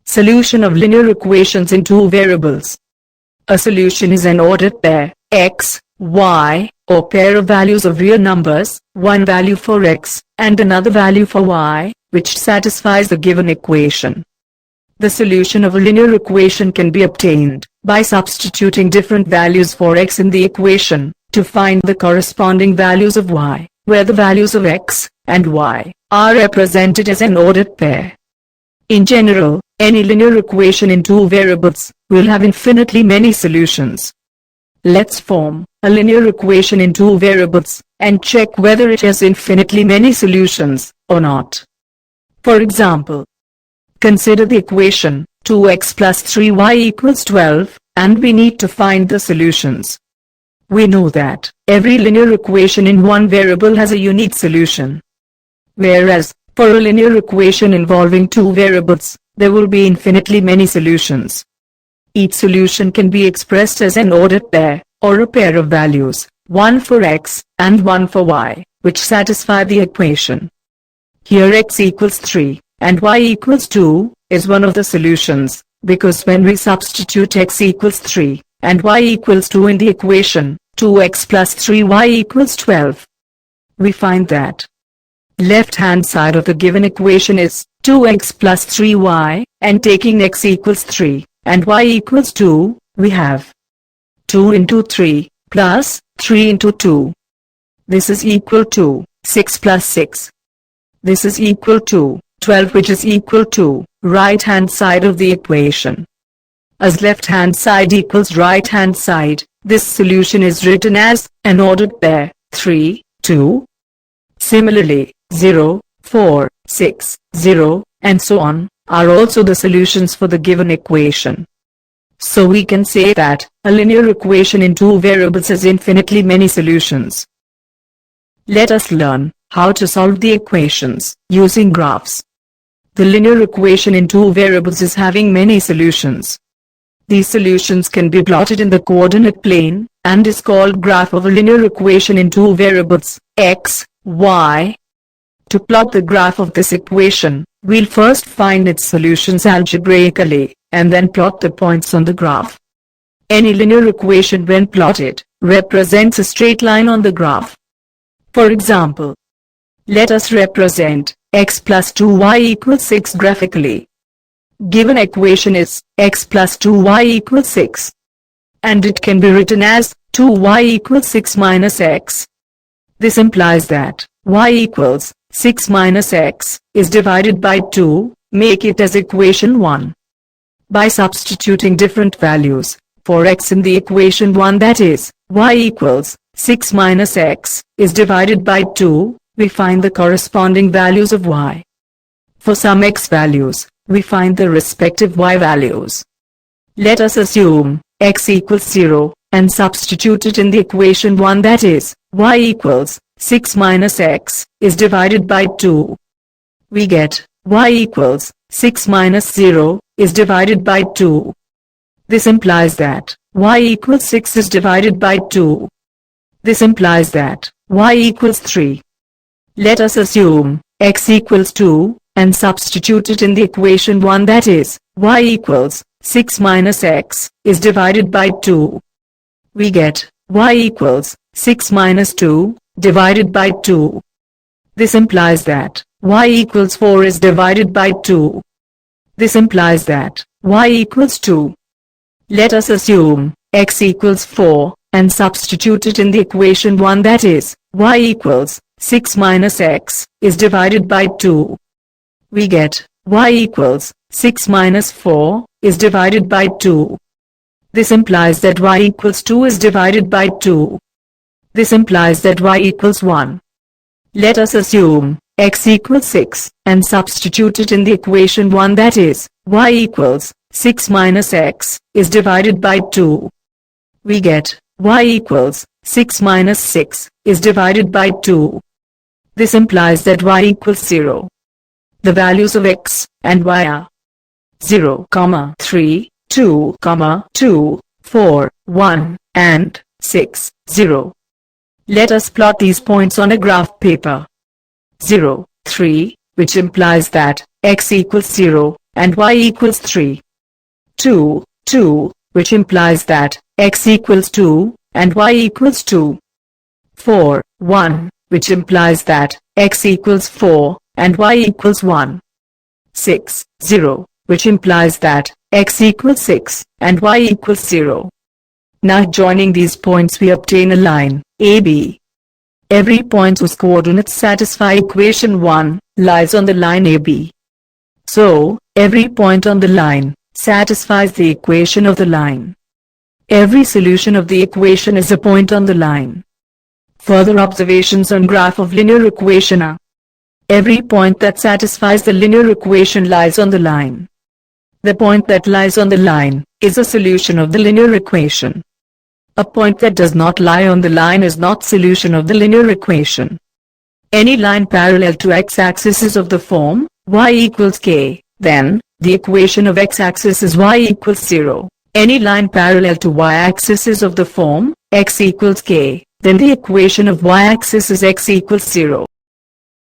Solution of linear equations in two variables. A solution is an ordered pair, x, y, or pair of values of real numbers, one value for x, and another value for y, which satisfies the given equation. The solution of a linear equation can be obtained by substituting different values for x in the equation, to find the corresponding values of y, where the values of x and y are represented as an ordered pair. In general, any linear equation in two variables will have infinitely many solutions. Let's form a linear equation in two variables and check whether it has infinitely many solutions or not. For example, consider the equation 2x plus 3y equals 12, and we need to find the solutions. We know that every linear equation in one variable has a unique solution. Whereas, for a linear equation involving two variables, there will be infinitely many solutions. Each solution can be expressed as an ordered pair, or a pair of values, one for x and one for y, which satisfy the equation. Here x equals 3, and y equals 2, is one of the solutions, because when we substitute x equals 3, and y equals 2 in the equation, 2x plus 3y equals 12. We find that left-hand side of the given equation is 2x plus 3y, and taking x equals 3, and y equals 2, we have 2 into 3, plus 3 into 2. This is equal to 6 plus 6. This is equal to 12, which is equal to right-hand side of the equation. As left-hand side equals right-hand side, this solution is written as an ordered pair, 3, 2. Similarly, 0, 4, 6, 0, and so on, are also the solutions for the given equation. So we can say that a linear equation in two variables has infinitely many solutions. Let us learn how to solve the equations using graphs. The linear equation in two variables is having many solutions. These solutions can be plotted in the coordinate plane, and is called graph of a linear equation in two variables, x, y. To plot the graph of this equation, we'll first find its solutions algebraically, and then plot the points on the graph. Any linear equation when plotted, represents a straight line on the graph. For example, let us represent x plus 2y equals 6 graphically. Given equation is x plus 2y equals 6. And it can be written as 2y equals 6 minus x. This implies that y equals 6 minus x is divided by 2, make it as equation 1. By substituting different values for x in the equation 1, that is, y equals 6 minus x is divided by 2, we find the corresponding values of y. For some x values, we find the respective y values. Let us assume x equals 0, and substitute it in the equation 1, that is, y equals 6 minus x is divided by 2. We get y equals 6 minus 0 is divided by 2. This implies that y equals 6 is divided by 2. This implies that y equals 3. Let us assume x equals 2, and substitute it in the equation 1, that is, y equals 6 minus x is divided by 2. We get y equals 6 minus 2 divided by 2. This implies that y equals 4 is divided by 2. This implies that y equals 2. Let us assume x equals 4, and substitute it in the equation 1, that is, y equals 6 minus x is divided by 2. We get y equals 6 minus 4 is divided by 2. This implies that y equals 2 is divided by 2. This implies that y equals 1. Let us assume x equals 6, and substitute it in the equation 1, that is, y equals 6 minus x is divided by 2. We get y equals 6 minus 6 is divided by 2. This implies that y equals 0. The values of x and y are 0, 3, 2, 2, 4, 1, and 6, 0. Let us plot these points on a graph paper. 0, 3, which implies that x equals 0, and y equals 3. 2, 2, which implies that x equals 2, and y equals 2. 4, 1, which implies that x equals 4, and y equals 1. 6, 0, which implies that x equals 6, and y equals 0. Now joining these points we obtain a line, AB. Every point whose coordinates satisfy equation 1, lies on the line AB. So, every point on the line, satisfies the equation of the line. Every solution of the equation is a point on the line. Further observations on graph of linear equation are: every point that satisfies the linear equation lies on the line. The point that lies on the line is a solution of the linear equation. A point that does not lie on the line is not solution of the linear equation. Any line parallel to x-axis is of the form y equals k, then the equation of x-axis is y equals 0. Any line parallel to y-axis is of the form x equals k, then the equation of y-axis is x equals 0.